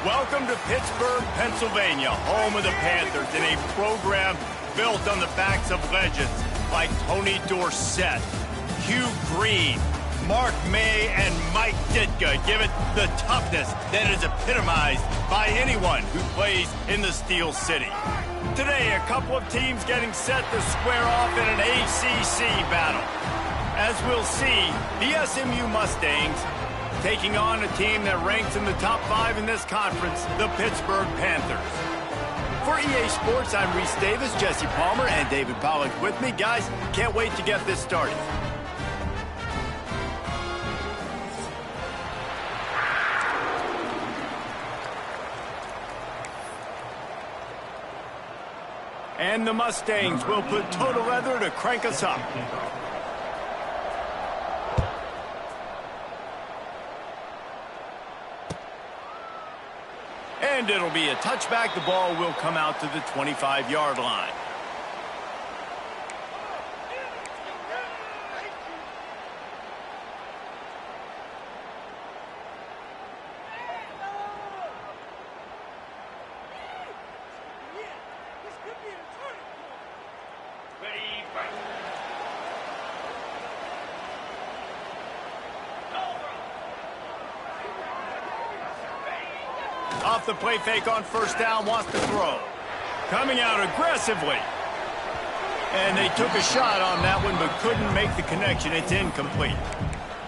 Welcome to Pittsburgh, Pennsylvania, home of the Panthers, in a program built on the backs of legends like Tony Dorsett, Hugh Green, Mark May, and Mike Ditka. Give it the toughness that is epitomized by anyone who plays in the Steel City. Today, a couple of teams getting set to square off in an ACC battle. As we'll see, the SMU Mustangs taking on a team that ranks in the top 5 in this conference, the Pittsburgh Panthers. For EA Sports, I'm Reese Davis, Jesse Palmer, and David Pollack with me. Guys, can't wait to get this started. And the Mustangs will put total leather to crank us up. And it'll be a touchback. The ball will come out to the 25-yard line. Off the play fake on first down, wants to throw. Coming out aggressively. And they took a shot on that one, but couldn't make the connection. It's incomplete.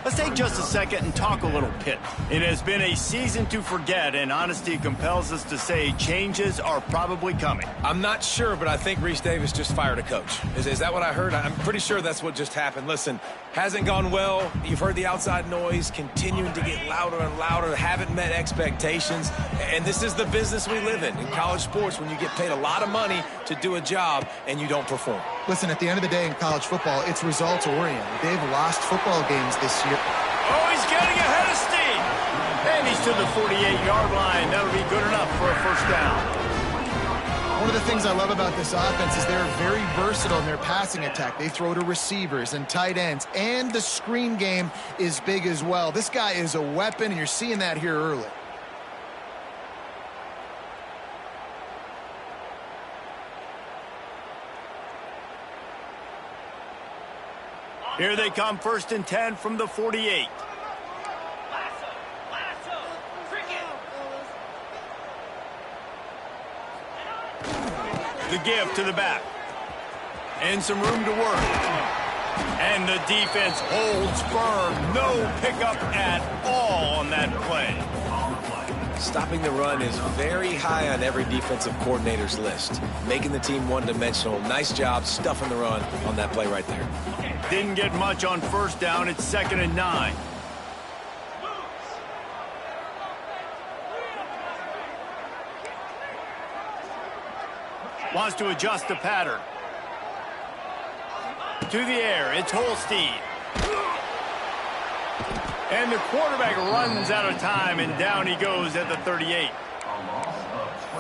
Let's take just a second and talk a little Pitt. It has been a season to forget, and honesty compels us to say changes are probably coming. I'm not sure, but I think Reese Davis just fired a coach. Is that what I heard? I'm pretty sure that's what just happened. Listen, hasn't gone well. You've heard the outside noise continuing to get louder and louder. Haven't met expectations. And this is the business we live in college sports, when you get paid a lot of money to do a job and you don't perform. Listen, at the end of the day in college football, it's results-oriented. They've lost football games this year. Oh, he's getting ahead of steam. And he's to the 48-yard line. That'll be good enough for a first down. One of the things I love about this offense is they're very versatile in their passing attack. They throw to receivers and tight ends, and the screen game is big as well. This guy is a weapon, and you're seeing that here early. Here they come, 1st and 10 from the 48. The give to the back. And some room to work. And the defense holds firm. No pickup at all on that play. Stopping the run is very high on every defensive coordinator's list. Making the team one-dimensional. Nice job stuffing the run on that play right there. Didn't get much on first down. It's 2nd and 9. Wants to adjust the pattern. To the air, it's Holstein. And the quarterback runs out of time, and down he goes at the 38.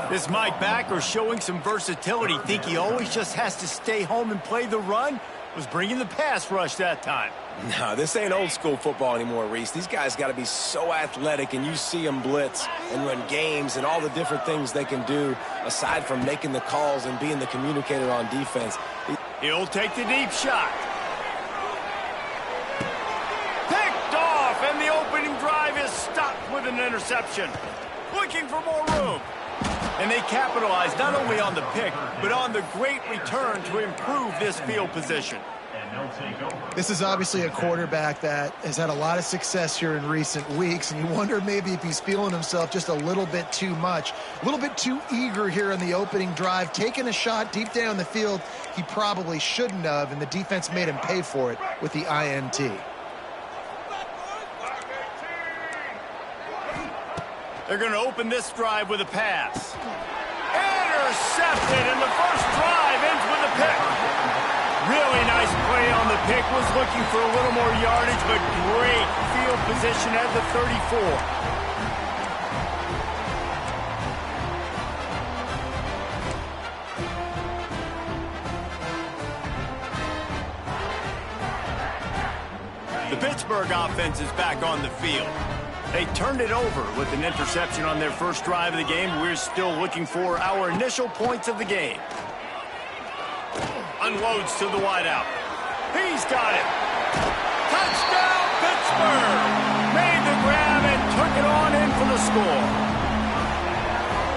This Mike backer showing some versatility. Think he always just has to stay home and play the run? Was bringing the pass rush that time. No, this ain't old school football anymore, Reese. These guys got to be so athletic, and you see them blitz and run games and all the different things they can do aside from making the calls and being the communicator on defense. He'll take the deep shot. Picked off, and the opening drive is stopped with an interception. Looking for more room. And they capitalize not only on the pick, but on the great return to improve this field position. This is obviously a quarterback that has had a lot of success here in recent weeks, and you wonder maybe if he's feeling himself just a little bit too much, a little bit too eager here in the opening drive, taking a shot deep down the field he probably shouldn't have, and the defense made him pay for it with the INT. They're going to open this drive with a pass. Intercepted, and the first drive ends with a pick. Really nice play on the pick. Was looking for a little more yardage, but great field position at the 34. The Pittsburgh offense is back on the field. They turned it over with an interception on their first drive of the game. We're still looking for our initial points of the game. Unloads to the wideout. He's got it. Touchdown, Pittsburgh! Made the grab and took it on in for the score.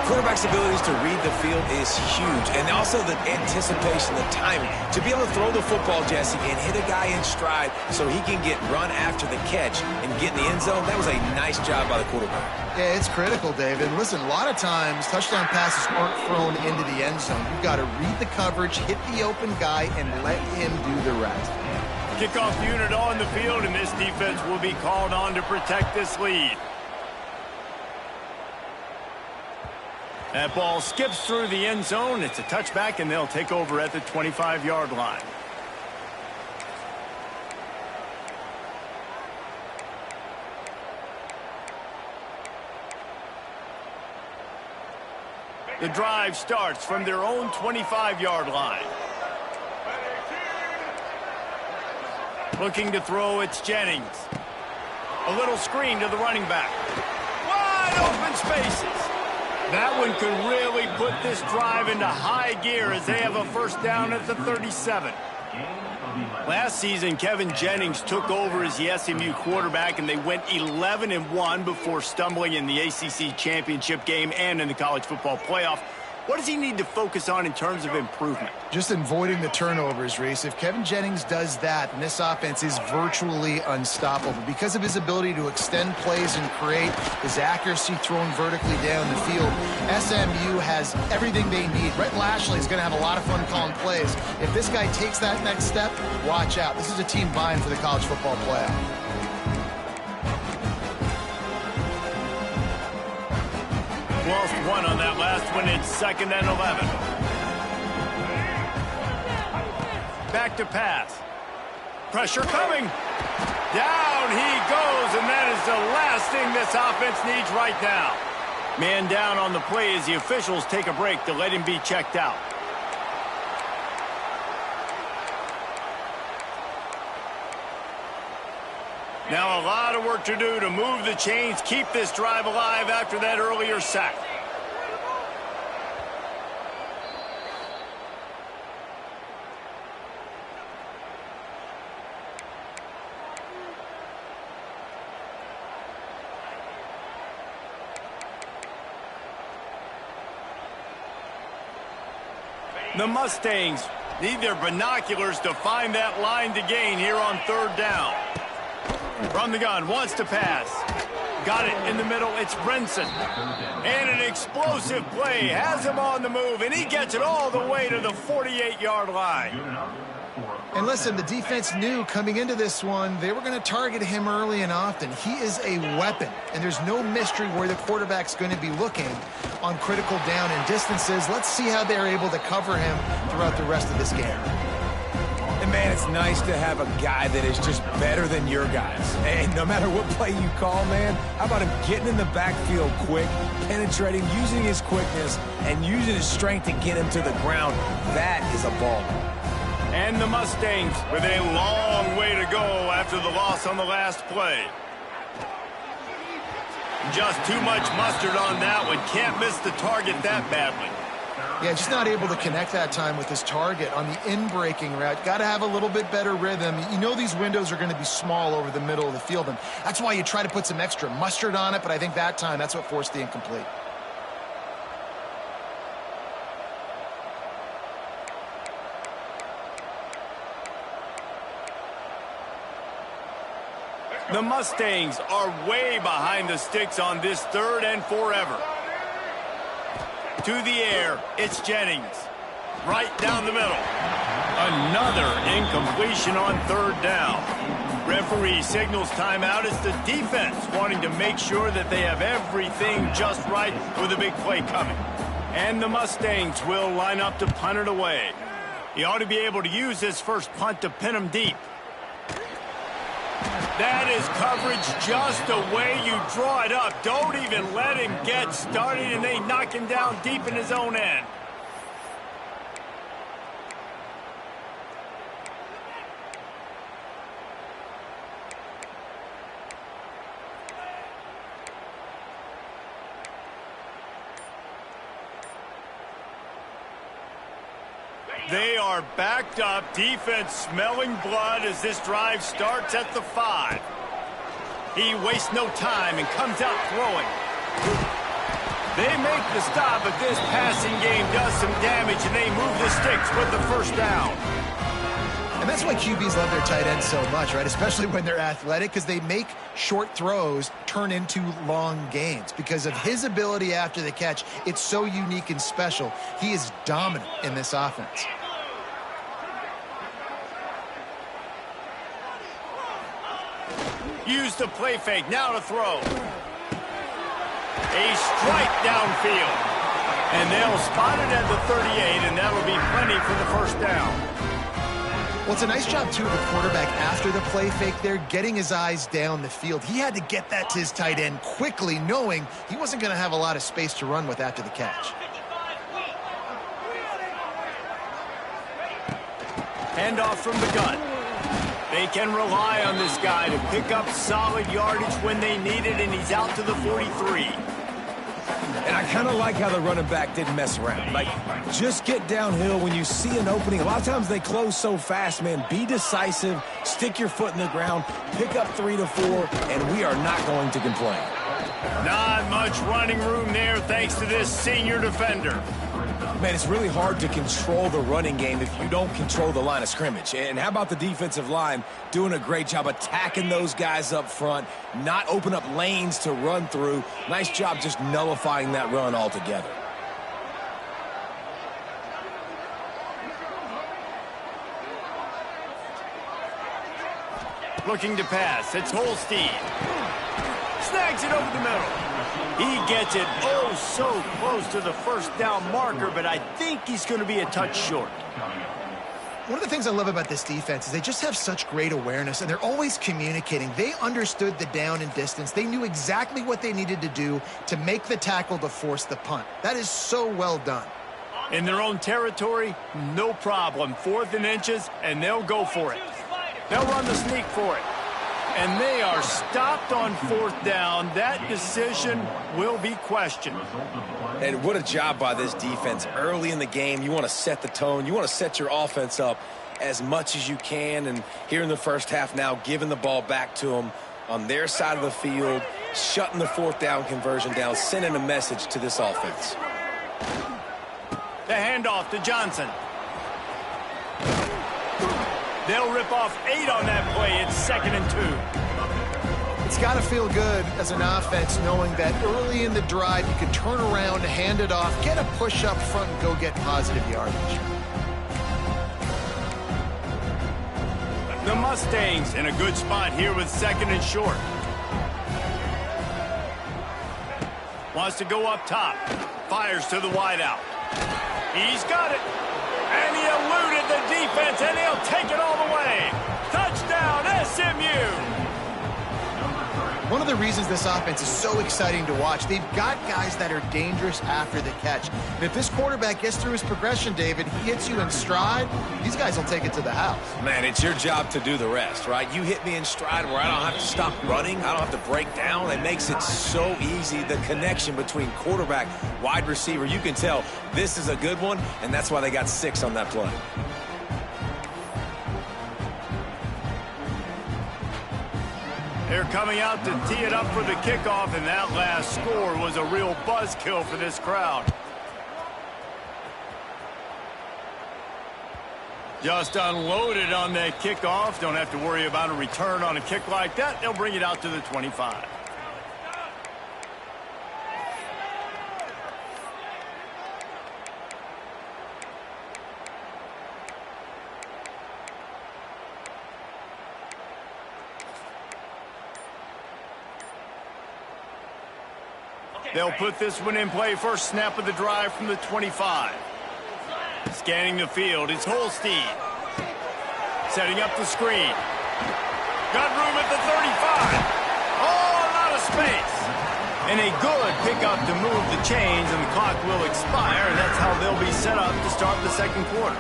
Quarterback's abilities to read the field is huge, and also the anticipation, the timing. To be able to throw the football, Jesse, and hit a guy in stride so he can get run after the catch and get in the end zone, that was a nice job by the quarterback. Yeah, it's critical, David. Listen, a lot of times touchdown passes aren't thrown into the end zone. You've got to read the coverage, hit the open guy, and let him do the rest. Kickoff unit on the field, and this defense will be called on to protect this lead. That ball skips through the end zone. It's a touchback, and they'll take over at the 25-yard line. The drive starts from their own 25-yard line. Looking to throw, it's Jennings. A little screen to the running back. Wide open spaces. That one could really put this drive into high gear as they have a first down at the 37. Last season, Kevin Jennings took over as the SMU quarterback, and they went 11-1 before stumbling in the ACC championship game and in the college football playoff. What does he need to focus on in terms of improvement? Just avoiding the turnovers, Reese. If Kevin Jennings does that, then this offense is virtually unstoppable because of his ability to extend plays and create, his accuracy throwing vertically down the field. SMU has everything they need. Brett Lashley is going to have a lot of fun calling plays. If this guy takes that next step, watch out. This is a team vying for the college football playoff. Lost one on that last one. It's 2nd and 11. Back to pass. Pressure coming. Down he goes, and that is the last thing this offense needs right now. Man down on the play as the officials take a break to let him be checked out. Now a lot of work to do to move the chains, keep this drive alive after that earlier sack. The Mustangs need their binoculars to find that line to gain here on 3rd down. From the gun, wants to pass. Got it in the middle, it's Brinson. And an explosive play, has him on the move, and he gets it all the way to the 48-yard line. And listen, the defense knew coming into this one, they were going to target him early and often. He is a weapon, and there's no mystery where the quarterback's going to be looking on critical down and distances. Let's see how they're able to cover him throughout the rest of this game. And, man, it's nice to have a guy that is just better than your guys. And no matter what play you call, man, how about him getting in the backfield quick, penetrating, using his quickness, and using his strength to get him to the ground. That is a ball. And the Mustangs with a long way to go after the loss on the last play. Just too much mustard on that one. Can't miss the target that badly. Yeah, just not able to connect that time with his target on the in-breaking route. Got to have a little bit better rhythm. You know these windows are going to be small over the middle of the field, and that's why you try to put some extra mustard on it, but I think that time that's what forced the incomplete. The Mustangs are way behind the sticks on this 3rd and forever. To the air, it's Jennings. Right down the middle. Another incompletion on 3rd down. Referee signals timeout. It's the defense wanting to make sure that they have everything just right with a big play coming. And the Mustangs will line up to punt it away. He ought to be able to use his first punt to pin him deep. That is coverage just the way you draw it up. Don't even let him get started, and they knock him down deep in his own end. They are backed up, defense smelling blood as this drive starts at the 5. He wastes no time and comes out throwing. They make the stop, but this passing game does some damage, and they move the sticks with the first down. And that's why QBs love their tight ends so much, right? Especially when they're athletic, because they make short throws turn into long gains. Because of his ability after the catch, it's so unique and special. He is dominant in this offense. Use the play fake, now to throw. A strike downfield. And they'll spot it at the 38, and that'll be plenty for the first down. Well, it's a nice job, too, of the quarterback after the play fake there, getting his eyes down the field. He had to get that to his tight end quickly, knowing he wasn't going to have a lot of space to run with after the catch. Handoff from the gun. They can rely on this guy to pick up solid yardage when they need it, and he's out to the 43. And I kind of like how the running back didn't mess around. Like, just get downhill when you see an opening. A lot of times they close so fast, man. Be decisive, stick your foot in the ground, pick up 3 to 4, and we are not going to complain. Not much running room there thanks to this senior defender. Man, it's really hard to control the running game if you don't control the line of scrimmage. And how about the defensive line doing a great job attacking those guys up front, not open up lanes to run through. Nice job just nullifying that run altogether. Looking to pass. It's Holstein. Snags it over the middle. He gets it oh so close to the first down marker, but I think he's going to be a touch short. One of the things I love about this defense is they just have such great awareness, and they're always communicating. They understood the down and distance. They knew exactly what they needed to do to make the tackle to force the punt. That is so well done. In their own territory, no problem. 4th and inches, and they'll go for it. They'll run the sneak for it. And they are stopped on 4th down. That decision will be questioned. And what a job by this defense. Early in the game, you want to set the tone. You want to set your offense up as much as you can. And here in the first half now, giving the ball back to them on their side of the field, shutting the 4th down conversion down, sending a message to this offense. The handoff to Johnson. They'll rip off 8 on that play. It's 2nd and 2. It's got to feel good as an offense knowing that early in the drive you can turn around, hand it off, get a push up front, and go get positive yardage. The Mustangs in a good spot here with 2nd and short. Wants to go up top. Fires to the wideout. He's got it. And he eluded the defense, and he'll take it all the way. Touchdown, SMU! One of the reasons this offense is so exciting to watch, they've got guys that are dangerous after the catch. And if this quarterback gets through his progression, David, he hits you in stride, these guys will take it to the house. Man, it's your job to do the rest, right? You hit me in stride where I don't have to stop running. I don't have to break down. It makes it so easy, the connection between quarterback, wide receiver. You can tell this is a good one, and that's why they got 6 on that play. They're coming out to tee it up for the kickoff, and that last score was a real buzzkill for this crowd. Just unloaded on that kickoff. Don't have to worry about a return on a kick like that. They'll bring it out to the 25. They'll put this one in play. First snap of the drive from the 25. Scanning the field, it's Holstein. Setting up the screen. Got room at the 35. Oh, a lot of space. And a good pickup to move the chains, and the clock will expire, and that's how they'll be set up to start the second quarter.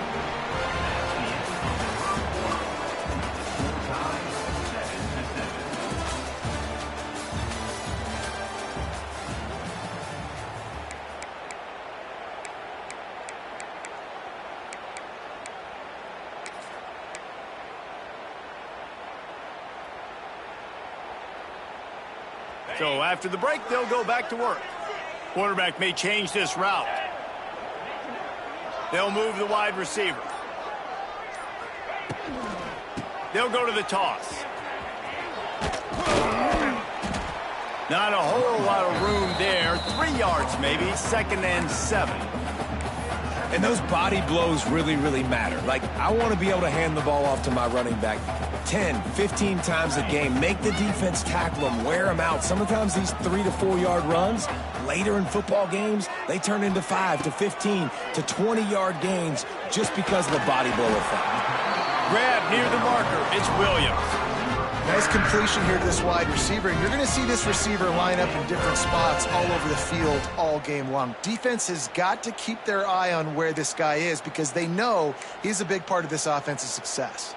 So after the break, they'll go back to work. Quarterback may change this route. They'll move the wide receiver. They'll go to the toss. Not a whole lot of room there. 3 yards maybe, 2nd and 7. And those body blows really, really matter. Like, I want to be able to hand the ball off to my running back 10, 15 times a game. Make the defense tackle them, wear them out. Sometimes these 3 to 4 yard runs, later in football games, they turn into 5 to 15 to 20-yard gains just because of the body blow effect. Grab near the marker. It's Williams. Nice completion here to this wide receiver. And you're going to see this receiver line up in different spots all over the field all game long. Defense has got to keep their eye on where this guy is because they know he's a big part of this offense's success.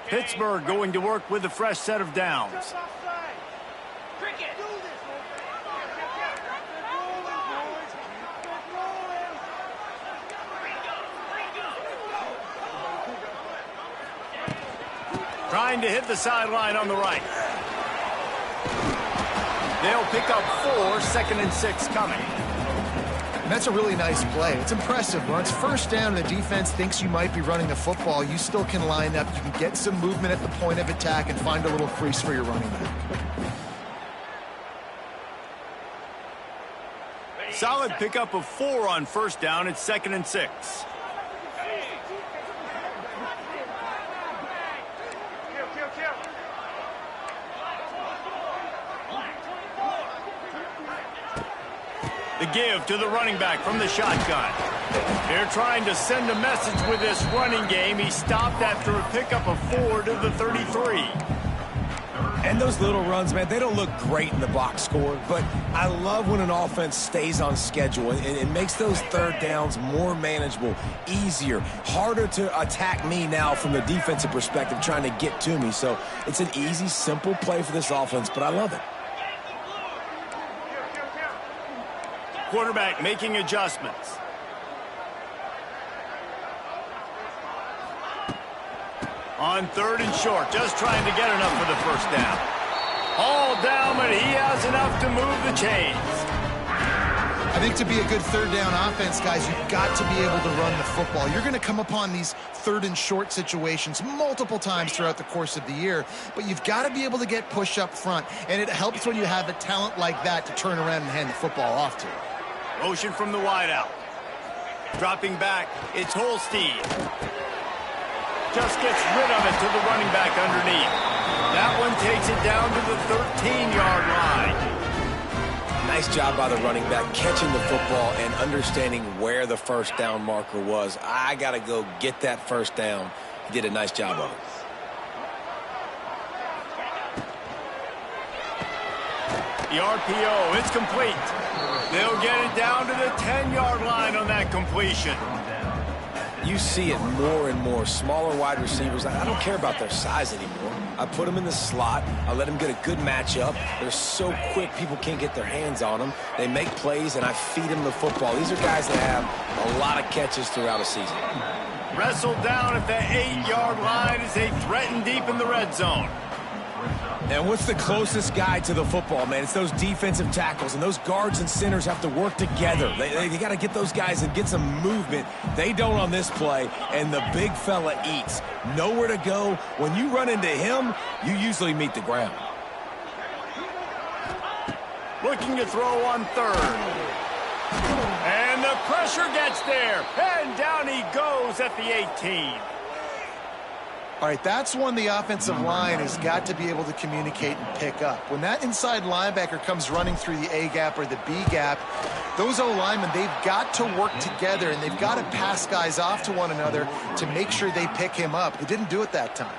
Pittsburgh going to work with a fresh set of downs. Trying to hit the sideline on the right. They'll pick up 4, 2nd and 6 coming. And that's a really nice play. It's impressive. When it's first down and the defense thinks you might be running the football, you still can line up. You can get some movement at the point of attack and find a little crease for your running back. Solid pickup of 4 on first down. It's 2nd and 6. The give to the running back from the shotgun. They're trying to send a message with this running game. He stopped after a pickup of 4 to the 33. And those little runs, man, they don't look great in the box score, but I love when an offense stays on schedule and it makes those third downs more manageable, easier, harder to attack me now from the defensive perspective trying to get to me. So it's an easy, simple play for this offense, but I love it. Quarterback making adjustments. On 3rd and short, just trying to get enough for the first down. All down, but he has enough to move the chains. I think to be a good third down offense, guys, you've got to be able to run the football. You're going to come upon these 3rd and short situations multiple times throughout the course of the year, but you've got to be able to get push up front, and it helps when you have a talent like that to turn around and hand the football off to. Motion from the wideout. Dropping back, it's Holstein. Just gets rid of it to the running back underneath. That one takes it down to the 13-yard line. Nice job by the running back catching the football and understanding where the first down marker was. I got to go get that first down. He did a nice job of it. The RPO, it's complete. They'll get it down to the 10-yard line on that completion. You see it more and more. Smaller wide receivers, I don't care about their size anymore. I put them in the slot. I let them get a good matchup. They're so quick, people can't get their hands on them. They make plays, and I feed them the football. These are guys that have a lot of catches throughout a season. Wrestled down at the 8-yard line as they threaten deep in the red zone. And what's the closest guy to the football, man? It's those defensive tackles, and those guards and centers have to work together. They got to get those guys and get some movement. They don't on this play, and the big fella eats. Nowhere to go. When you run into him, you usually meet the ground. Looking to throw on 3rd. And the pressure gets there, and down he goes at the 18. All right, that's one the offensive line has got to be able to communicate and pick up. When that inside linebacker comes running through the A gap or the B gap, those O-linemen, they've got to work together, and they've got to pass guys off to one another to make sure they pick him up. They didn't do it that time.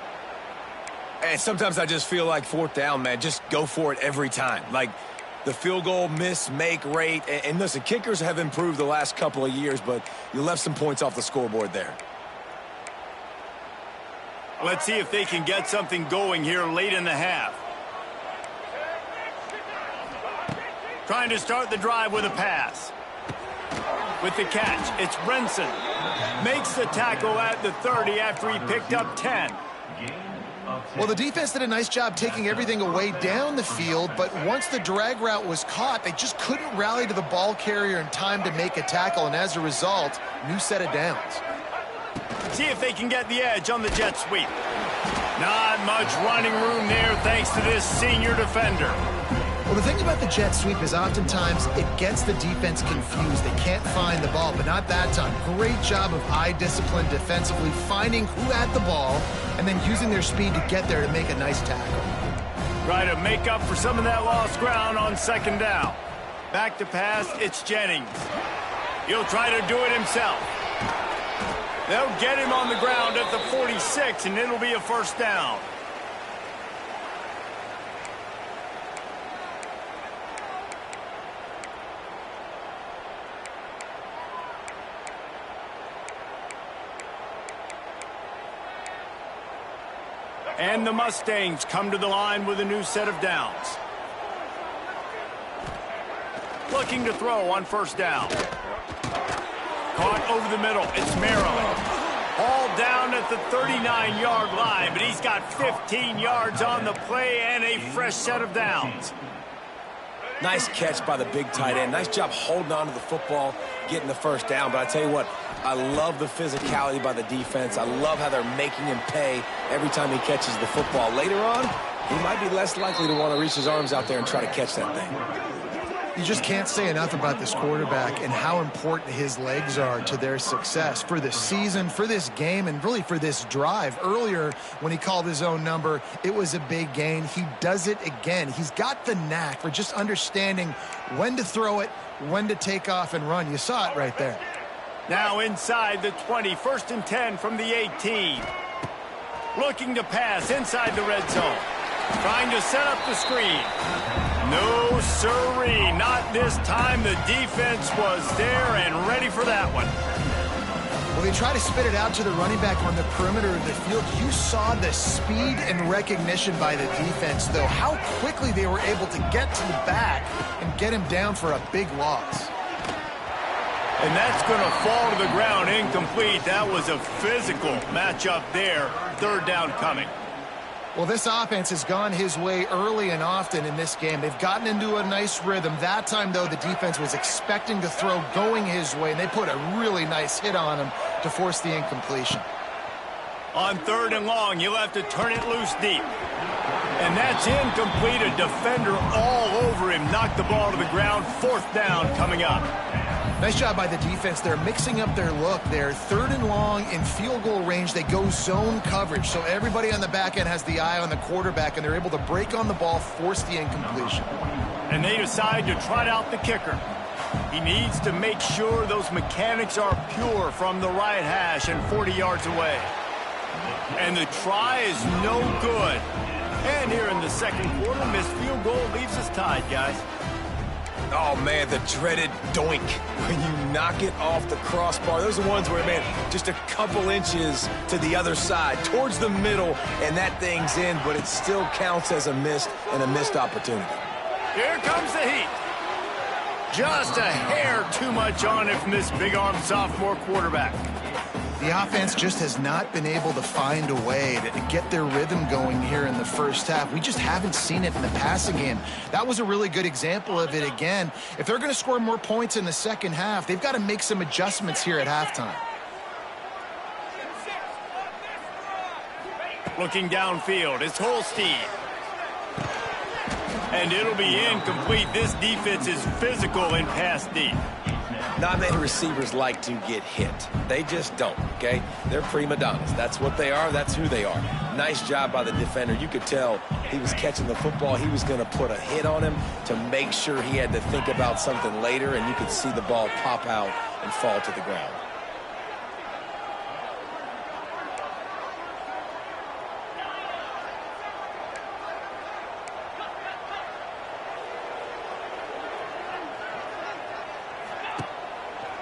And sometimes I just feel like 4th down, man, just go for it every time. Like the field goal miss-make rate. And listen, kickers have improved the last couple of years, but you left some points off the scoreboard there. Let's see if they can get something going here late in the half. Trying to start the drive with a pass. With the catch, it's Brenson. Makes the tackle at the 30 after he picked up 10. Well, the defense did a nice job taking everything away down the field, but once the drag route was caught, they just couldn't rally to the ball carrier in time to make a tackle, and as a result, new set of downs. See if they can get the edge on the jet sweep. Not much running room there thanks to this senior defender. Well, the thing about the jet sweep is oftentimes it gets the defense confused. They can't find the ball, but not that time. Great job of eye discipline defensively, finding who had the ball, and then using their speed to get there to make a nice tackle. Try to make up for some of that lost ground on second down. Back to pass, it's Jennings. He'll try to do it himself. They'll get him on the ground at the 46, and it'll be a first down. And the Mustangs come to the line with a new set of downs. Looking to throw on first down. Caught over the middle. It's Maryland. Hauled down at the 39-yard line, but he's got 15 yards on the play and a fresh set of downs. Nice catch by the big tight end. Nice job holding on to the football, getting the first down. But I tell you what, I love the physicality by the defense. I love how they're making him pay every time he catches the football. Later on, he might be less likely to want to reach his arms out there and try to catch that thing. You just can't say enough about this quarterback and how important his legs are to their success for this season, for this game, and really for this drive. Earlier, when he called his own number, it was a big gain. He does it again. He's got the knack for just understanding when to throw it, when to take off and run. You saw it right there. Now inside the 20, 1st and 10 from the 18. Looking to pass inside the red zone. Trying to set up the screen. No, sirree, not this time. The defense was there and ready for that one. Well, they try to spit it out to the running back on the perimeter of the field. You saw the speed and recognition by the defense, though, how quickly they were able to get to the back and get him down for a big loss. And that's going to fall to the ground incomplete. That was a physical matchup there. Third down coming. Well, this offense has gone his way early and often in this game. They've gotten into a nice rhythm. That time, though, the defense was expecting to throw going his way, and they put a really nice hit on him to force the incompletion. On 3rd and long, you'll have to turn it loose deep. And that's incomplete. A defender all over him. Knocked the ball to the ground. 4th down coming up. Nice job by the defense. They're mixing up their look there. 3rd and long in field goal range. They go zone coverage. So everybody on the back end has the eye on the quarterback, and they're able to break on the ball, force the incompletion. And they decide to trot out the kicker. He needs to make sure those mechanics are pure from the right hash and 40 yards away. And the try is no good. And here in the second quarter, missed field goal leaves us tied, guys. Oh, man, the dreaded doink when you knock it off the crossbar. Those are the ones where, man, just a couple inches to the other side, towards the middle, and that thing's in, but it still counts as a missed opportunity. Here comes the heat. Just a hair too much on it from this big-arm sophomore quarterback. The offense just has not been able to find a way to get their rhythm going here in the first half. We just haven't seen it in the passing game. That was a really good example of it again. If they're going to score more points in the second half, they've got to make some adjustments here at halftime. Looking downfield, it's Holstein. And it'll be incomplete. This defense is physical in pass deep. Not many receivers like to get hit. They just don't, okay? They're prima donnas. That's what they are. That's who they are. Nice job by the defender. You could tell he was catching the football. He was going to put a hit on him to make sure he had to think about something later, and you could see the ball pop out and fall to the ground.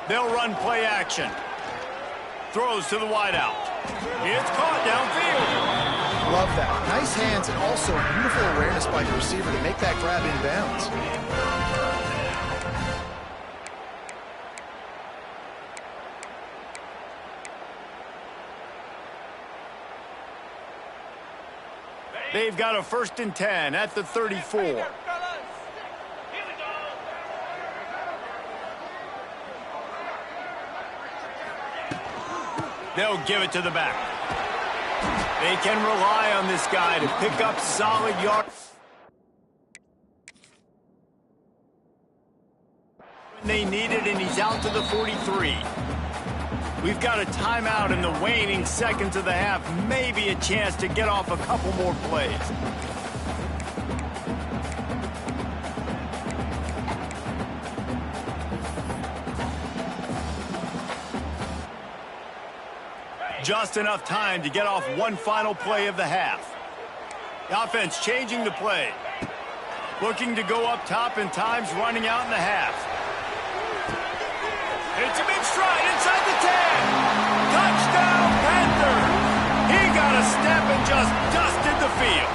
They'll run play action. Throws to the wideout. It's caught downfield. Love that. Nice hands and also beautiful awareness by the receiver to make that grab inbounds. They've got a 1st and 10 at the 34. They'll give it to the back. They can rely on this guy to pick up solid yards. They need it, and he's out to the 43. We've got a timeout in the waning seconds of the half. Maybe a chance to get off a couple more plays. Just enough time to get off one final play of the half. The offense changing the play. Looking to go up top, and time's running out in the half. It's a big stride inside the 10. Touchdown, Panthers. He got a step and just dusted the field.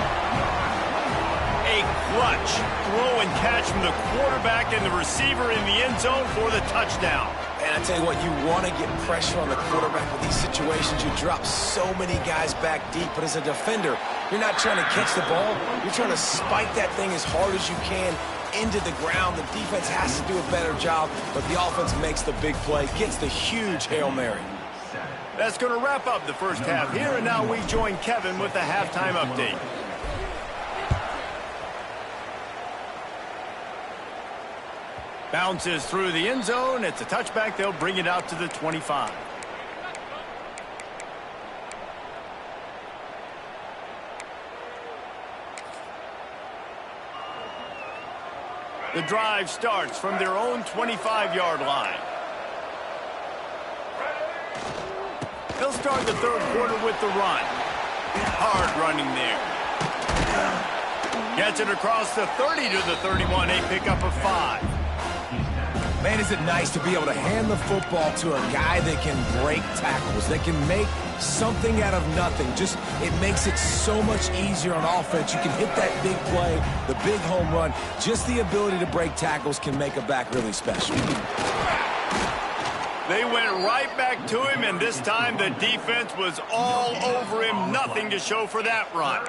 A clutch throw and catch from the quarterback and the receiver in the end zone for the touchdown. And I tell you what, you want to get pressure on the quarterback with these situations. You drop so many guys back deep, but as a defender, you're not trying to catch the ball. You're trying to spike that thing as hard as you can into the ground. The defense has to do a better job, but the offense makes the big play, gets the huge Hail Mary. That's going to wrap up the first half here, and now we join Kevin with the halftime update. Bounces through the end zone. It's a touchback. They'll bring it out to the 25. The drive starts from their own 25-yard line. They'll start the third quarter with the run. Hard running there. Gets it across the 30 to the 31. A pickup of 5. Man, is it nice to be able to hand the football to a guy that can break tackles, that can make something out of nothing. Just, it makes it so much easier on offense. You can hit that big play, the big home run. Just the ability to break tackles can make a back really special. They went right back to him, and this time the defense was all over him. Nothing to show for that run.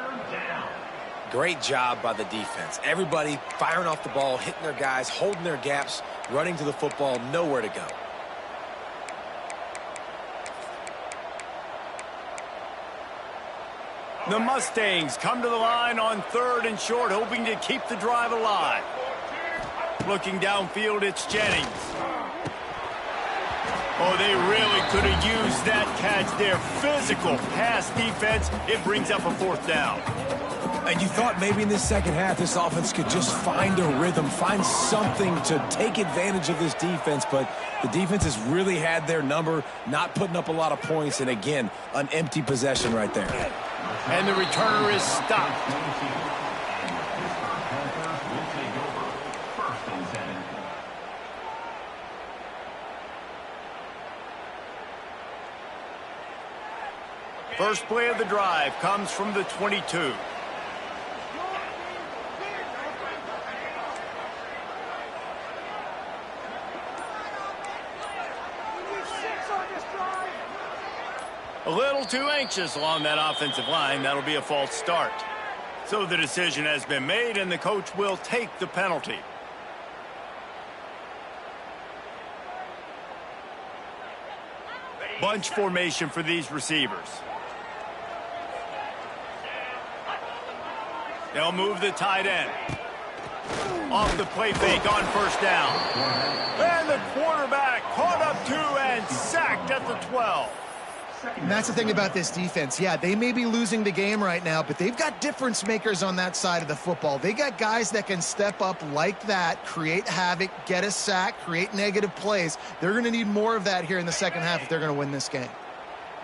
Great job by the defense. Everybody firing off the ball, hitting their guys, holding their gaps, running to the football, nowhere to go. The Mustangs come to the line on 3rd and short, hoping to keep the drive alive. Looking downfield, it's Jennings. Oh, they really could have used that catch there. Physical pass defense. It brings up a 4th down. And you thought maybe in this second half this offense could just find a rhythm, find something to take advantage of this defense, but the defense has really had their number, not putting up a lot of points, and again, an empty possession right there. And the returner is stopped. First play of the drive comes from the 22. A little too anxious along that offensive line. That'll be a false start. So the decision has been made, and the coach will take the penalty. Bunch formation for these receivers. They'll move the tight end. Off the play fake on 1st down. And the quarterback caught up 2 and sacked at the 12. And that's the thing about this defense. Yeah, they may be losing the game right now, but they've got difference makers on that side of the football. They got guys that can step up like that, create havoc, get a sack, create negative plays. They're going to need more of that here in the second half if they're going to win this game.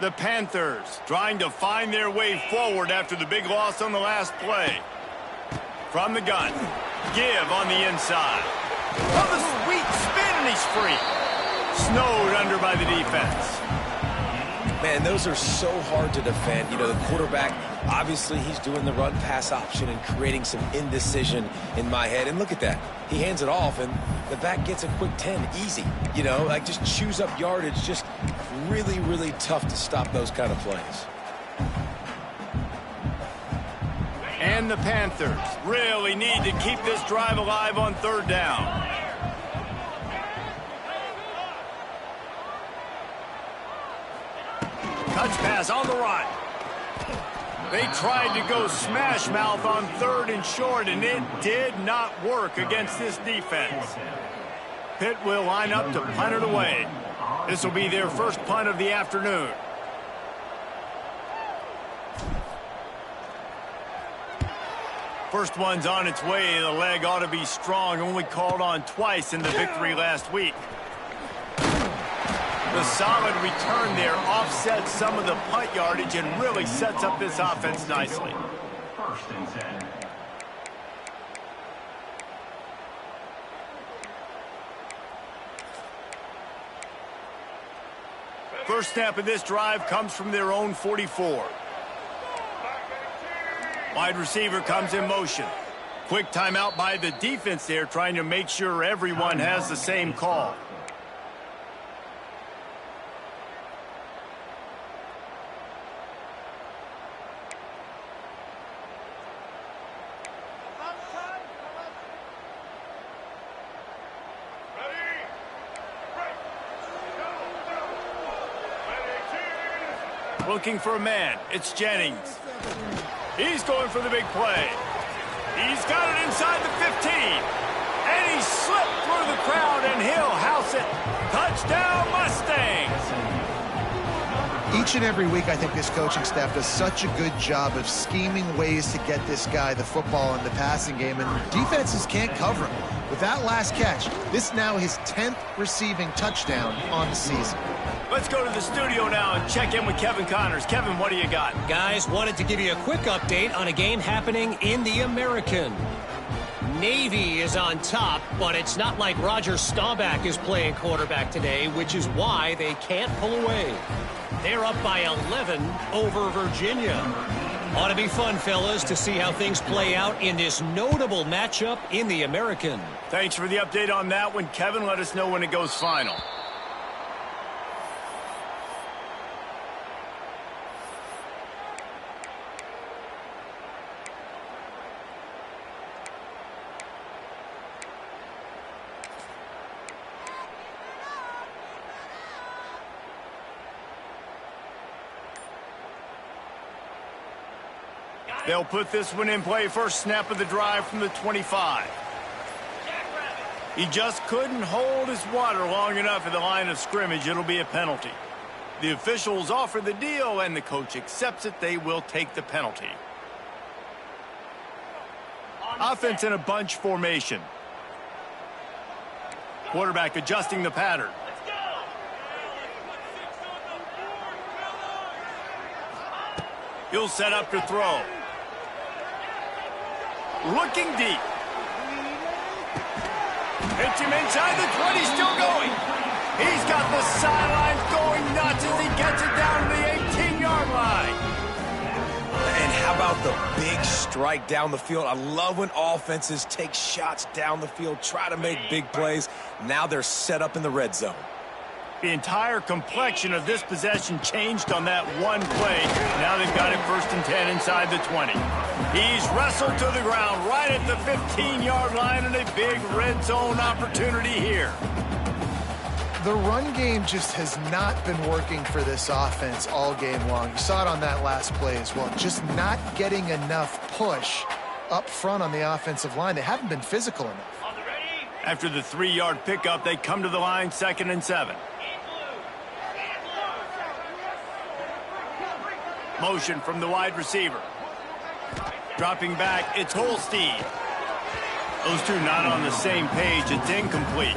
The Panthers trying to find their way forward after the big loss on the last play. From the gun. Give on the inside. Oh, the sweet spin, and he's free. Snowed under by the defense. Man, those are so hard to defend. You know, the quarterback, obviously he's doing the run-pass option and creating some indecision in my head. And look at that. He hands it off, and the back gets a quick 10. Easy. You know, like just chews up yardage. Just really, really tough to stop those kind of plays. And the Panthers really need to keep this drive alive on third down. Touch pass on the run. They tried to go smash mouth on third and short, and it did not work against this defense. Pitt will line up to punt it away. This will be their first punt of the afternoon. First one's on its way. The leg ought to be strong. Only called on twice in the victory last week. The solid return there offsets some of the punt yardage and really sets up this offense nicely. First and 10. First snap of this drive comes from their own 44. Wide receiver comes in motion. Quick timeout by the defense there, trying to make sure everyone has the same call. Looking for a man. It's Jennings. He's going for the big play. He's got it inside the 15. And he slipped through the crowd, and he'll house it. Touchdown, Mustangs. Each and every week, I think this coaching staff does such a good job of scheming ways to get this guy the football in the passing game, and defenses can't cover him. With that last catch, this now his 10th receiving touchdown on the season. Let's go to the studio now and check in with Kevin Connors. Kevin, what do you got? Guys, wanted to give you a quick update on a game happening in the American. Navy is on top, but it's not like Roger Staubach is playing quarterback today, which is why they can't pull away. They're up by 11 over Virginia. Ought to be fun, fellas, to see how things play out in this notable matchup in the American. Thanks for the update on that one, Kevin. Let us know when it goes final. They'll put this one in play. First snap of the drive from the 25. He just couldn't hold his water long enough at the line of scrimmage. It'll be a penalty. The officials offer the deal, and the coach accepts it. They will take the penalty. Offense in a bunch formation. Quarterback adjusting the pattern. He'll set up to throw. Looking deep. Hits him inside the 20, still going. He's got the sidelines going nuts as he gets it down to the 18-yard line. And how about the big strike down the field? I love when offenses take shots down the field, try to make big plays. Now they're set up in the red zone. The entire complexion of this possession changed on that one play. Now they've got it first and 10 inside the 20. He's wrestled to the ground right at the 15-yard line, and a big red zone opportunity here. The run game just has not been working for this offense all game long. You saw it on that last play as well. Just not getting enough push up front on the offensive line. They haven't been physical enough. After the 3-yard pickup, they come to the line, 2nd and 7. Motion from the wide receiver. Dropping back, it's Holstein. Those two not on the same page. It's incomplete.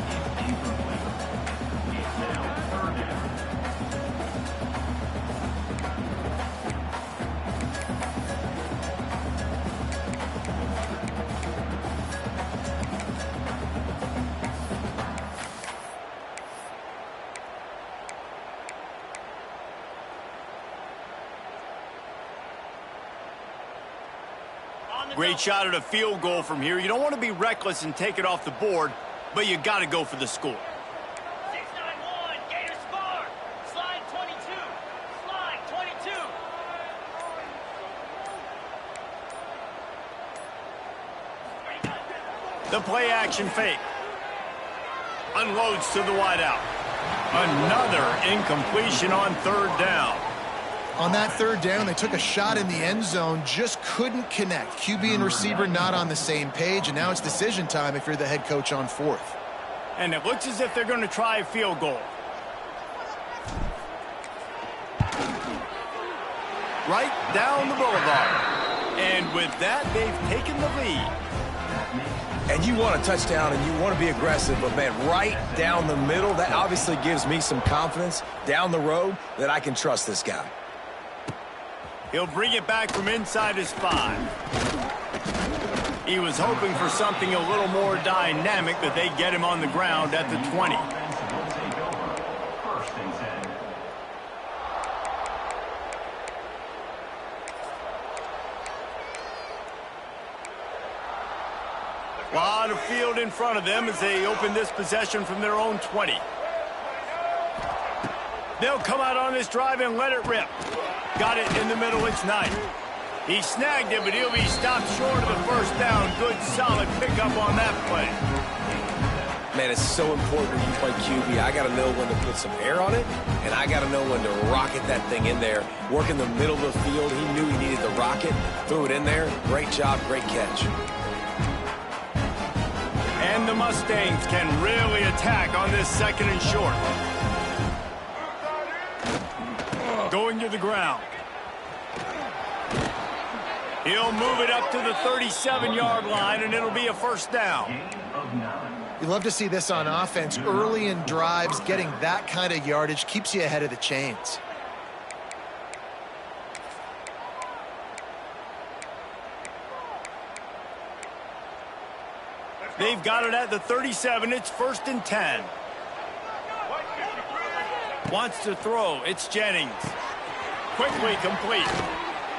Great shot at a field goal from here. You don't want to be reckless and take it off the board, but you got to go for the score. 691, Gators score. Slide 22. Slide 22. The play action fake. Unloads to the wideout. Another incompletion on third down. On that third down, they took a shot in the end zone, just couldn't connect. QB and receiver not on the same page, and now it's decision time if you're the head coach on fourth. And it looks as if they're going to try a field goal. Right down the boulevard. And with that, they've taken the lead. And you want a touchdown and you want to be aggressive, but man, right down the middle, that obviously gives me some confidence down the road that I can trust this guy. He'll bring it back from inside his 5. He was hoping for something a little more dynamic, but they get him on the ground at the 20. First and 10. A lot of field in front of them as they open this possession from their own 20. They'll come out on this drive and let it rip. Got it in the middle, it's Knight. He snagged it, but he'll be stopped short of the first down. Good, solid pickup on that play. Man, it's so important when you play QB. I got to know when to put some air on it, and I got to know when to rocket that thing in there. Work in the middle of the field. He knew he needed the rocket. Threw it in there. Great job, great catch. And the Mustangs can really attack on this second and short. Going to the ground. He'll move it up to the 37-yard line, and it'll be a first down. You love to see this on offense. Early in drives, getting that kind of yardage keeps you ahead of the chains. They've got it at the 37. It's first and 10. Wants to throw. It's Jennings. Quickly complete.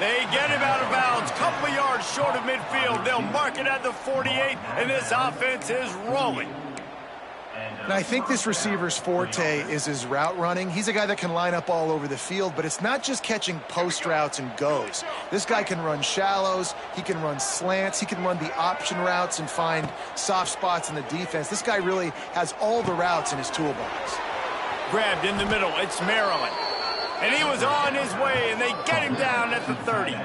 They get him out of bounds. Couple of yards short of midfield. They'll mark it at the 48, and this offense is rolling. And I think this receiver's forte is his route running. He's a guy that can line up all over the field, but it's not just catching post routes and goes. This guy can run shallows. He can run slants. He can run the option routes and find soft spots in the defense. This guy really has all the routes in his toolbox. Grabbed in the middle. It's Maryland. And he was on his way, and they get him down at the 30.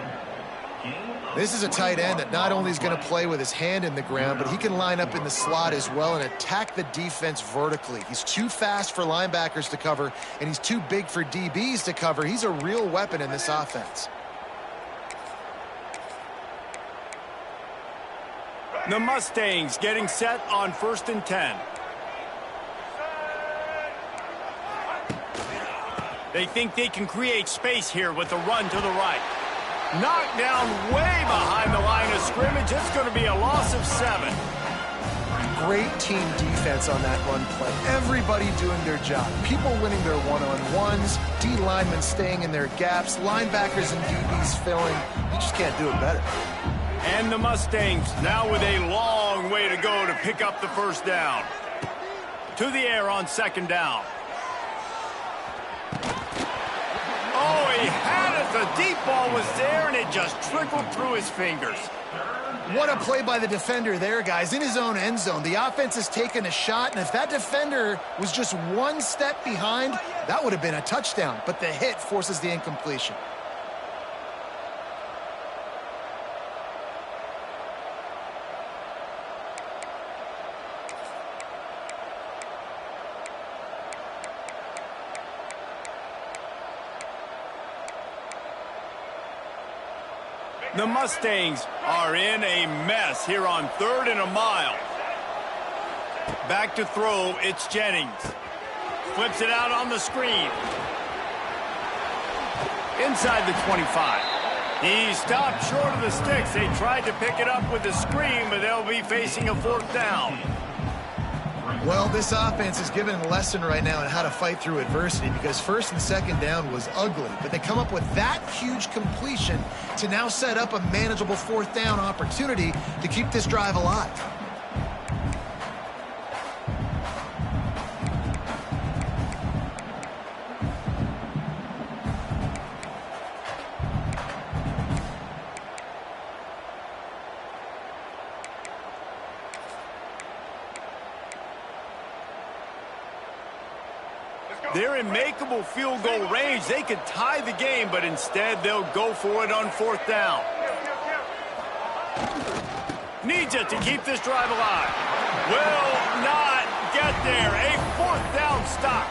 This is a tight end that not only is going to play with his hand in the ground, but he can line up in the slot as well and attack the defense vertically. He's too fast for linebackers to cover, and he's too big for DBs to cover. He's a real weapon in this offense. The Mustangs getting set on first and 10. They think they can create space here with a run to the right. Knocked down way behind the line of scrimmage. It's going to be a loss of 7. Great team defense on that run play. Everybody doing their job. People winning their one-on-ones, D linemen staying in their gaps, linebackers and DBs filling. You just can't do it better. And the Mustangs now with a long way to go to pick up the first down. To the air on second down. Oh, he had it. The deep ball was there, and it just trickled through his fingers. What a play by the defender there, guys. In his own end zone, the offense has taken a shot, and if that defender was just one step behind, that would have been a touchdown. But the hit forces the incompletion. The Mustangs are in a mess here on 3rd and a mile. Back to throw, it's Jennings. Flips it out on the screen. Inside the 25. He stopped short of the sticks. They tried to pick it up with the screen, but they'll be facing a 4th down. Well, this offense is given a lesson right now on how to fight through adversity because first and second down was ugly, but they come up with that huge completion to now set up a manageable 4th down opportunity to keep this drive alive. They're in makeable field goal range. They could tie the game, but instead they'll go for it on 4th down. Needs it to keep this drive alive. Will not get there. A 4th down stop.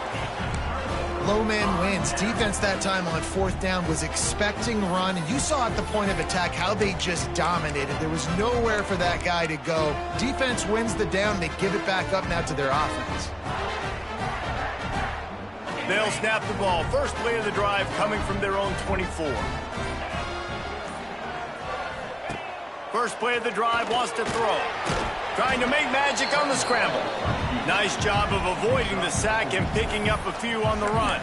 Low man wins. Defense that time on 4th down was expecting run, and you saw at the point of attack how they just dominated. There was nowhere for that guy to go. Defense wins the down. They give it back up now to their offense. They'll snap the ball. First play of the drive coming from their own 24. First play of the drive, wants to throw. Trying to make magic on the scramble. Nice job of avoiding the sack and picking up a few on the run.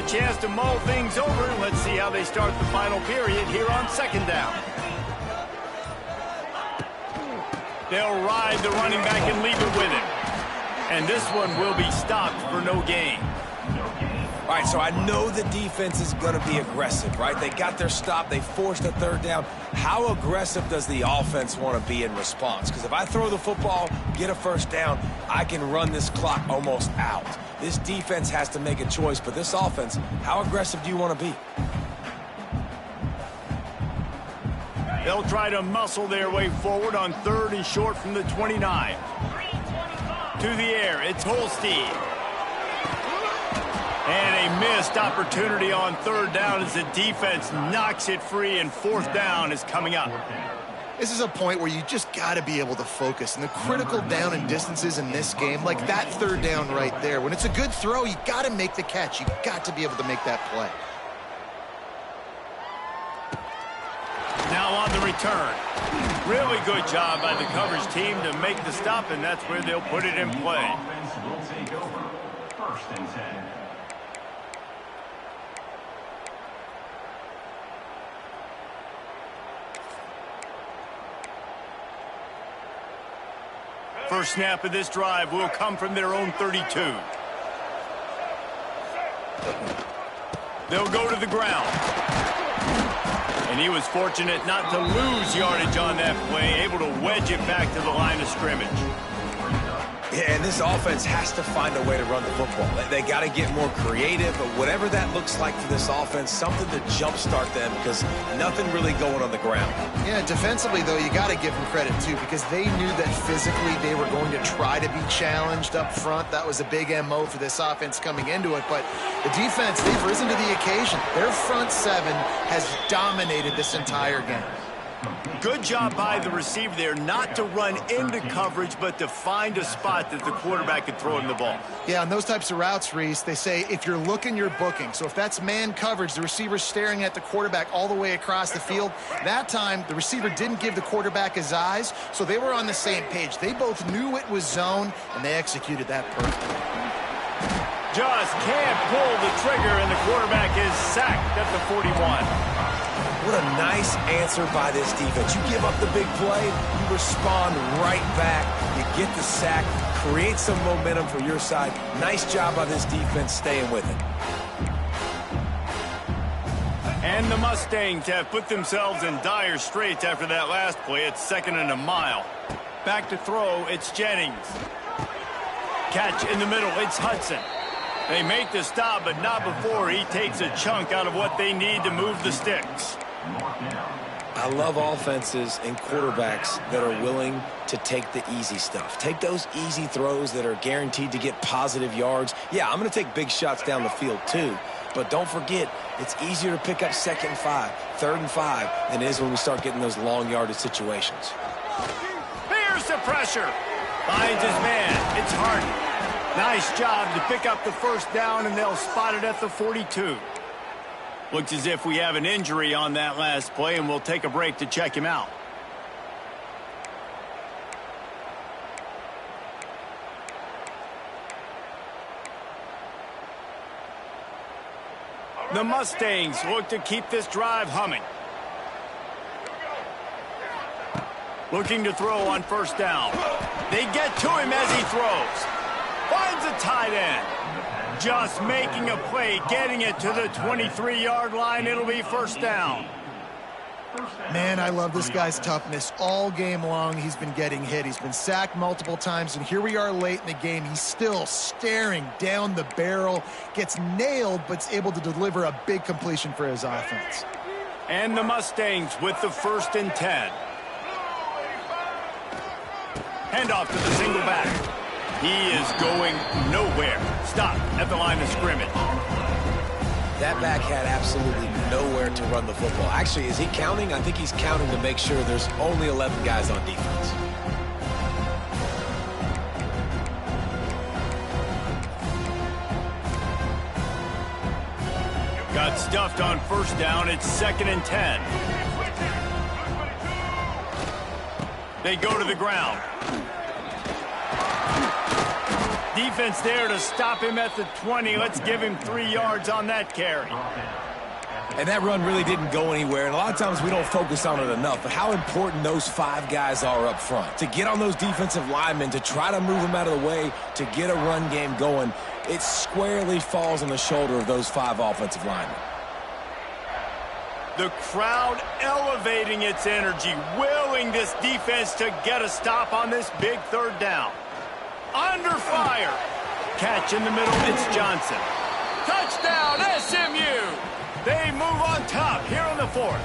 Chance to mull things over. Let's see how they start the final period here on 2nd down. They'll ride the running back and leave it with him. And this one will be stopped for no gain. All right, so I know the defense is going to be aggressive, right? They got their stop. They forced a 3rd down. How aggressive does the offense want to be in response? Because if I throw the football, get a 1st down, I can run this clock almost out. This defense has to make a choice, but this offense, how aggressive do you want to be? They'll try to muscle their way forward on 3rd and short from the 29. To the air, it's Holstein. And a missed opportunity on 3rd down as the defense knocks it free, and 4th down is coming up. This is a point where you just got to be able to focus. And the critical down and distances in this game, like that 3rd down right there, when it's a good throw, you got to make the catch. You got to be able to make that play. Now on the return. Really good job by the coverage team to make the stop, and that's where they'll put it in play. Offense will take over. 1st and 10. First snap of this drive will come from their own 32. They'll go to the ground. And he was fortunate not to lose yardage on that play, able to wedge it back to the line of scrimmage. Yeah, and this offense has to find a way to run the football. They got to get more creative, but whatever that looks like for this offense, something to jumpstart them because nothing really going on the ground. Yeah, defensively, though, you got to give them credit, too, because they knew that physically they were going to try to be challenged up front. That was a big MO for this offense coming into it, but the defense, they've risen to the occasion. Their front 7 has dominated this entire game. Good job by the receiver there not to run into coverage, but to find a spot that the quarterback could throw him the ball. Yeah, on those types of routes, Reese, they say if you're looking, you're booking. So if that's man coverage, the receiver's staring at the quarterback all the way across the field. That time, the receiver didn't give the quarterback his eyes, so they were on the same page. They both knew it was zone, and they executed that perfectly. Just can't pull the trigger, and the quarterback is sacked at the 41. What a nice answer by this defense. You give up the big play, you respond right back, you get the sack, create some momentum for your side. Nice job by this defense staying with it. And the Mustangs have put themselves in dire straits after that last play. It's 2nd and a mile. Back to throw, it's Jennings. Catch in the middle, it's Hudson. They make the stop, but not before he takes a chunk out of what they need to move the sticks. I love offenses and quarterbacks that are willing to take the easy stuff. Take those easy throws that are guaranteed to get positive yards. Yeah, I'm going to take big shots down the field too, but don't forget, it's easier to pick up 2nd and 5, 3rd and 5 than it is when we start getting those long yardage situations. Here's the pressure. Finds his man. It's Harden. Nice job to pick up the 1st down, and they'll spot it at the 42. Looks as if we have an injury on that last play, and we'll take a break to check him out. The Mustangs look to keep this drive humming. Looking to throw on first down. They get to him as he throws. Finds a tight end. Just making a play, getting it to the 23-yard line. It'll be first down. Man, I love this guy's toughness. All game long, he's been getting hit. He's been sacked multiple times, and here we are late in the game. He's still staring down the barrel, gets nailed, but is able to deliver a big completion for his offense. And the Mustangs with the 1st and 10. Handoff to the single back. He is going nowhere. Stop at the line of scrimmage. That back had absolutely nowhere to run the football. Actually, is he counting? I think he's counting to make sure there's only 11 guys on defense. Got stuffed on first down. It's 2nd and 10. They go to the ground. Defense there to stop him at the 20. Let's give him 3 yards on that carry. And that run really didn't go anywhere. And a lot of times we don't focus on it enough. But how important those 5 guys are up front. To get on those defensive linemen, to try to move them out of the way, to get a run game going, it squarely falls on the shoulder of those 5 offensive linemen. The crowd elevating its energy, willing this defense to get a stop on this big 3rd down. Under fire. Catch in the middle, it's Johnson. Touchdown, SMU! They move on top here in the 4th.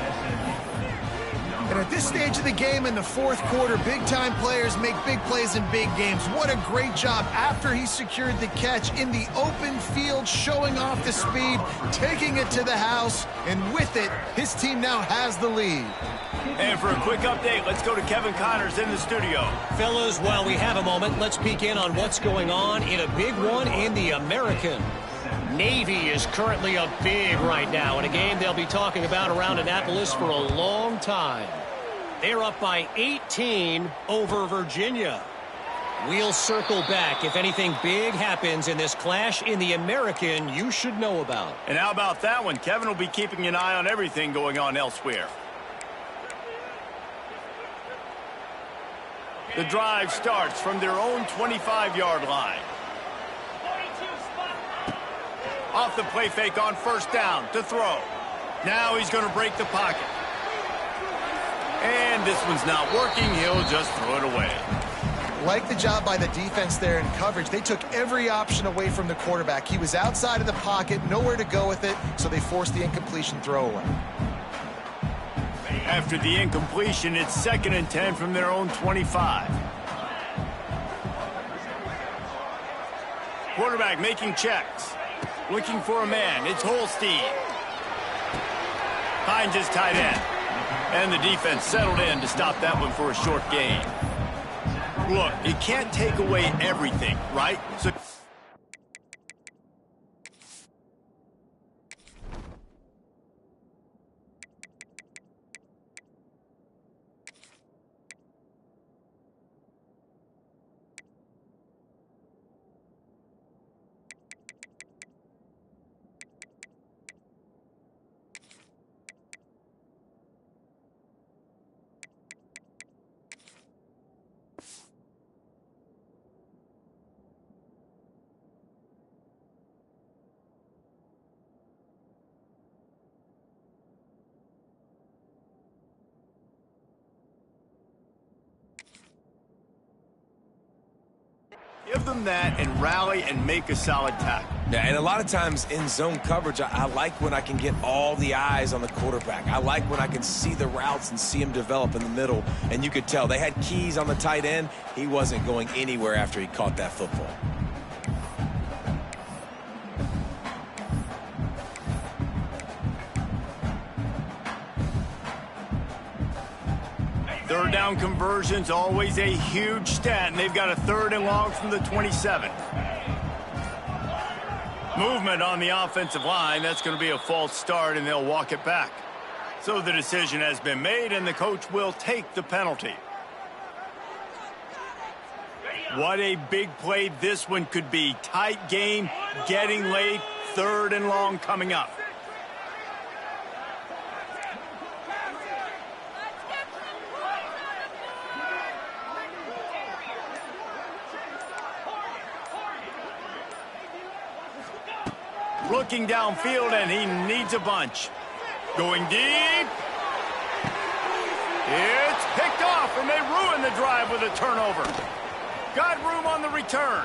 And at this stage of the game in the 4th quarter, big-time players make big plays in big games. What a great job after he secured the catch in the open field, showing off the speed, taking it to the house, and with it, his team now has the lead. And for a quick update, let's go to Kevin Connors in the studio. Fellas, while we have a moment, let's peek in on what's going on in a big one in the American. Navy is currently up big right now in a game they'll be talking about around Annapolis for a long time. They're up by 18 over Virginia. We'll circle back if anything big happens in this clash in the American you should know about. And how about that one? Kevin will be keeping an eye on everything going on elsewhere. The drive starts from their own 25-yard line. Off the play fake on first down to throw. Now he's going to break the pocket. And this one's not working. He'll just throw it away. Like the job by the defense there in coverage. They took every option away from the quarterback. He was outside of the pocket, nowhere to go with it, so they forced the incompletion throwaway. After the incompletion, it's 2nd and 10 from their own 25. Quarterback making checks. Looking for a man. It's Holstein. Finds his tight end. And the defense settled in to stop that one for a short gain. Look, you can't take away everything, right? So give them that and rally and make a solid tackle. Yeah, and a lot of times in zone coverage, I like when I can get all the eyes on the quarterback. I like when I can see the routes and see him develop in the middle. And you could tell they had keys on the tight end. He wasn't going anywhere after he caught that football. Third down conversions, always a huge stat, and they've got a 3rd and long from the 27. Movement on the offensive line. That's going to be a false start, and they'll walk it back. So the decision has been made, and the coach will take the penalty. What a big play this one could be. Tight game, getting late, 3rd and long coming up. Looking downfield, and he needs a bunch. Going deep. It's picked off, and they ruin the drive with a turnover. Got room on the return.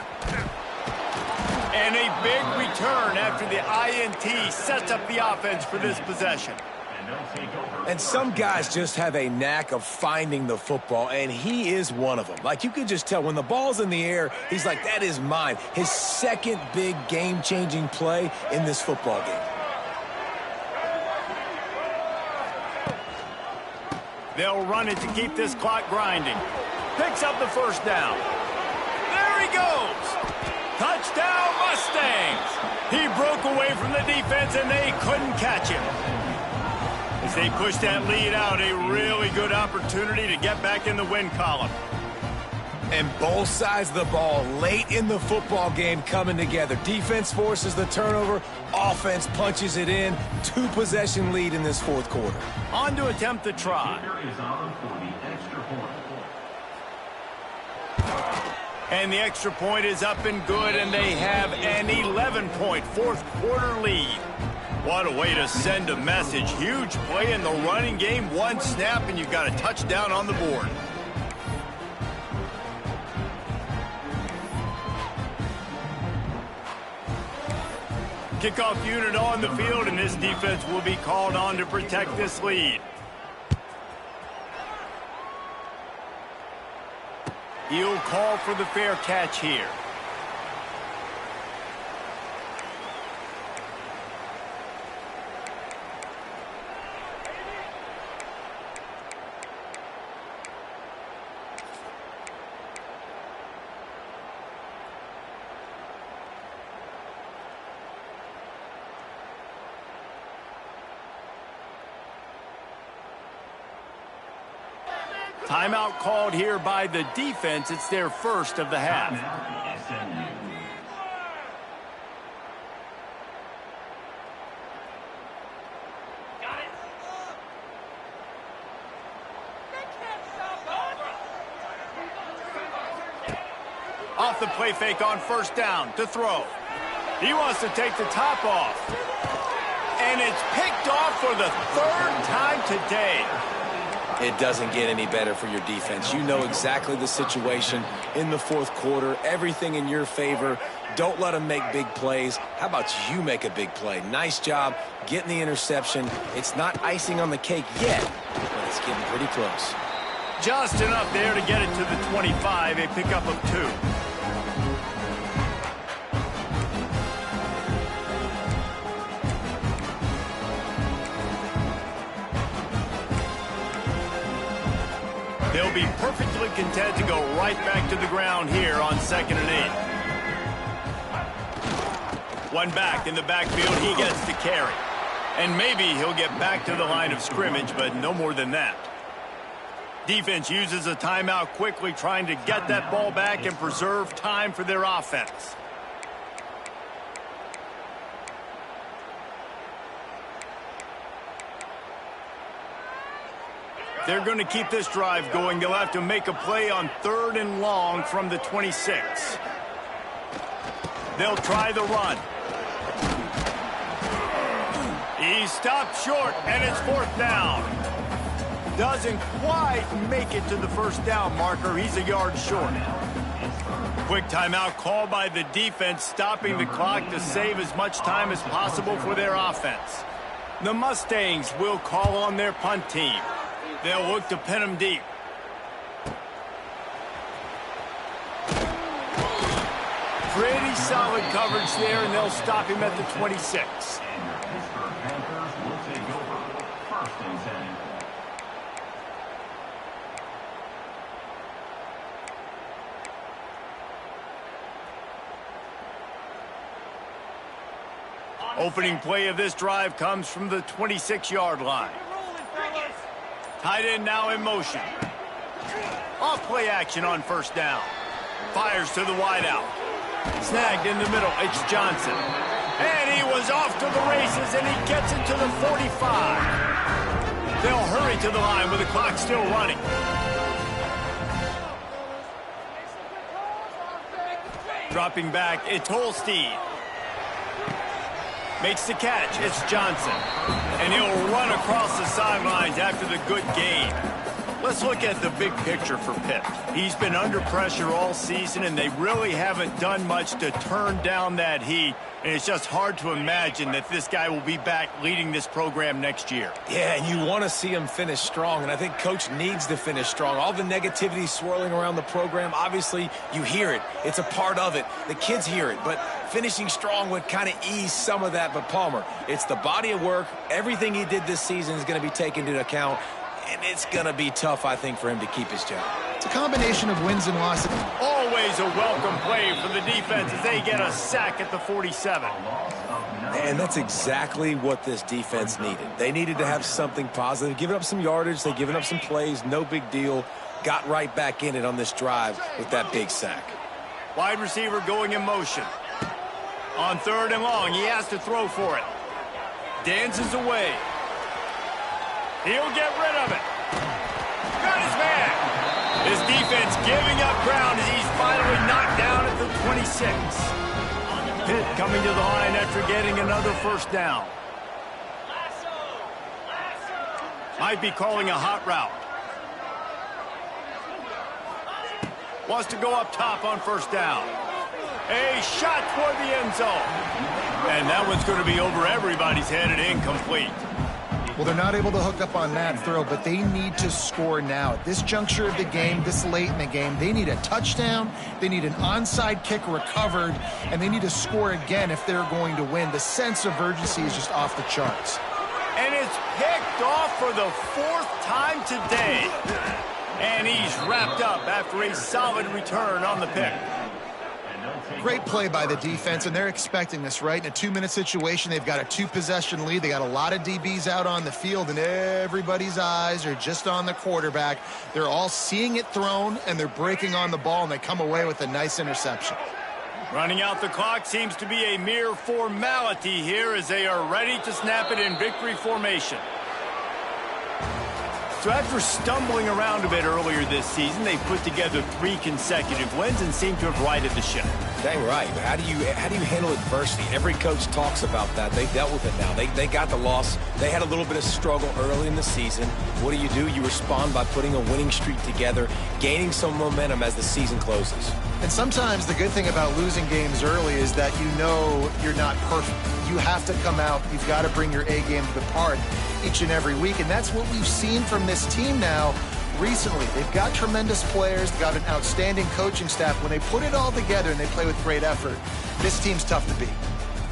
And a big return after the INT sets up the offense for this possession. And some guys just have a knack of finding the football, and he is one of them. Like, you could just tell when the ball's in the air, he's like, that is mine. His second big game-changing play in this football game. They'll run it to keep this clock grinding. Picks up the first down. There he goes. Touchdown, Mustangs. He broke away from the defense, and they couldn't catch him. As they push that lead out, a really good opportunity to get back in the win column. And both sides of the ball late in the football game coming together. Defense forces the turnover. Offense punches it in. 2-possession lead in this fourth quarter. On to attempt the try. And the extra point is up and good, and they have an 11-point fourth quarter lead. What a way to send a message. Huge play in the running game. One snap, and you've got a touchdown on the board. Kickoff unit on the field, and this defense will be called on to protect this lead. He'll call for the fair catch here. Timeout called here by the defense. It's their first of the half. Off the play fake on first down to throw. He wants to take the top off. And it's picked off for the third time today. It doesn't get any better for your defense. You know exactly the situation in the fourth quarter. Everything in your favor. Don't let them make big plays. How about you make a big play? Nice job getting the interception. It's not icing on the cake yet, but it's getting pretty close. Just enough there to get it to the 25. A pickup of 2. They'll be perfectly content to go right back to the ground here on 2nd and 8. One back in the backfield, he gets to carry. And maybe he'll get back to the line of scrimmage, but no more than that. Defense uses a timeout quickly, trying to get that ball back and preserve time for their offense. They're going to keep this drive going. They'll have to make a play on 3rd and long from the 26. They'll try the run. He stopped short, and it's 4th down. Doesn't quite make it to the first down marker. He's a yard short. Quick timeout called by the defense, stopping the clock to save as much time as possible for their offense. The Mustangs will call on their punt team. They'll look to pin him deep. Pretty solid coverage there, and they'll stop him at the 26. Opening play of this drive comes from the 26-yard line. Tight end now in motion. Off play action on first down. Fires to the wideout. Snagged in the middle. It's Johnson. And he was off to the races, and he gets it to the 45. They'll hurry to the line with the clock still running. Dropping back, it's Holstein. Makes the catch. It's Johnson. And he'll run across the sidelines after the good gain. Let's look at the big picture for Pitt. He's been under pressure all season, and they really haven't done much to turn down that heat. And it's just hard to imagine that this guy will be back leading this program next year. Yeah, and you want to see him finish strong, and I think Coach needs to finish strong. All the negativity swirling around the program, obviously, you hear it. It's a part of it. The kids hear it, but finishing strong would kind of ease some of that. But Palmer, it's the body of work. Everything he did this season is going to be taken into account, and it's going to be tough, I think, for him to keep his job. It's a combination of wins and losses. Always a welcome play for the defense as they get a sack at the 47. And that's exactly what this defense needed. They needed to have something positive. Giving up some yardage, they've given up some plays, no big deal. Got right back in it on this drive with that big sack. Wide receiver going in motion. On 3rd and long, he has to throw for it. Dances away. He'll get rid of it. Got his man. His defense giving up ground as he's finally knocked down at the 26. Pitt coming to the line after getting another first down. Might be calling a hot route. Wants to go up top on first down. A shot toward the end zone. And that one's going to be over everybody's head and incomplete. Well, they're not able to hook up on that throw, but they need to score now. At this juncture of the game, this late in the game, they need a touchdown, they need an onside kick recovered, and they need to score again if they're going to win. The sense of urgency is just off the charts. And it's picked off for the 4th time today. And he's wrapped up after a solid return on the pick. Great play by the defense, and they're expecting this, right? In a 2-minute situation, they've got a 2-possession lead. They got a lot of DBs out on the field, and everybody's eyes are just on the quarterback. They're all seeing it thrown, and they're breaking on the ball, and they come away with a nice interception. Running out the clock seems to be a mere formality here as they are ready to snap it in victory formation. So after stumbling around a bit earlier this season, they put together 3 consecutive wins and seem to have righted the ship. Dang right. But how do you handle adversity? Every coach talks about that. They dealt with it now. They got the loss. They had a little bit of struggle early in the season. What do? You respond by putting a winning streak together, gaining some momentum as the season closes. And sometimes the good thing about losing games early is that you know you're not perfect. You have to come out. You've got to bring your A game to the part each and every week. And that's what we've seen from this team now recently. They've got tremendous players. They've got an outstanding coaching staff. When they put it all together and they play with great effort, this team's tough to beat.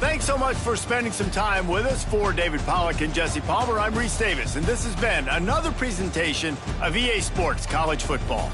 Thanks so much for spending some time with us. For David Pollack and Jesse Palmer, I'm Reese Davis, and this has been another presentation of EA Sports College Football.